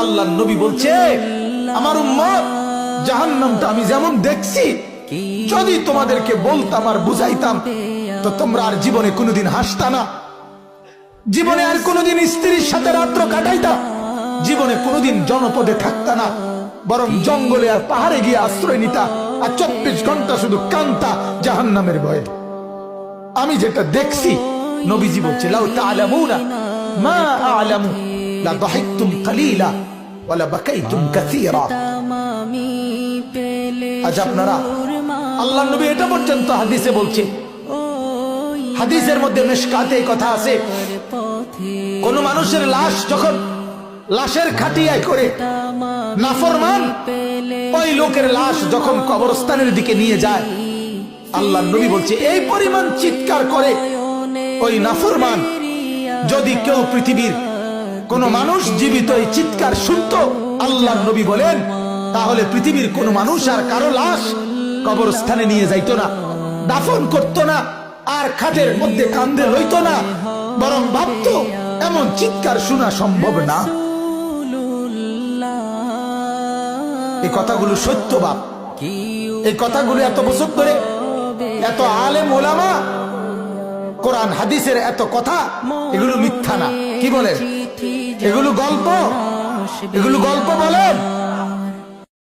আল্লাহর নবী বলছে, আমার উম্মত জাহান্নামটা আমি যেমন দেখছি, যদি তোমাদেরকে বলতাম আর বুঝাইতাম তো তোমরা আর জীবনে কোনোদিন হাসতা না, জীবনে আর কোনোদিন স্ত্রীর সাথে রাত্র কাটাইতা, জীবনে কোনোদিন জনপদে থাকতা না, বরং জঙ্গলে আর পাহাড়ে গিয়ে আশ্রয় নিতা, আর 24 ঘন্টা শুধু কান্তা জাহান্নামের ভয়ে। আমি যেটা দেখছি, নবীজি বলছে, লাউ তা'লামুনা মা আ'লামু লা দাহিকতুম কালিলা ওয়া লা বাকাইতুম কাসীরা। আজ আপনারা, আল্লাহর নবী এটা পর্যন্ত হাদিসে বলছে, হাদিসের মধ্যে মিশকাতে এই কথা আছে, কোন মানুষের লাশ যখন লাশের খাটিয়ায় করে নাফরমান ওই লোকের লাশ যখন কবরস্থানের দিকে নিয়ে যায়, আল্লাহর নবী বলছে এই পরিমাণ চিৎকার করে ওই নাফরমান, যদি কেউ পৃথিবীর কোন মানুষ জীবিত এই চিৎকার শুনতো, আল্লাহর নবী বলেন, তাহলে পৃথিবীর কোন মানুষ আর কারো লাশ কবরস্থানে নিয়ে যাইতো না, দাফন করতো না, আর খাটের মধ্যে কান্দে লইতো না, বরং ভাবতো এমন চিৎকার শোনা সম্ভব না। এই কথাগুলো সত্য বাপ, এই কথাগুলো এত বছর ধরে এত আলেম ওলামা কোরআন হাদিসের এত কথা, এগুলো মিথ্যা না। কি বলেন? এগুলো গল্প, এগুলো গল্প বলেন।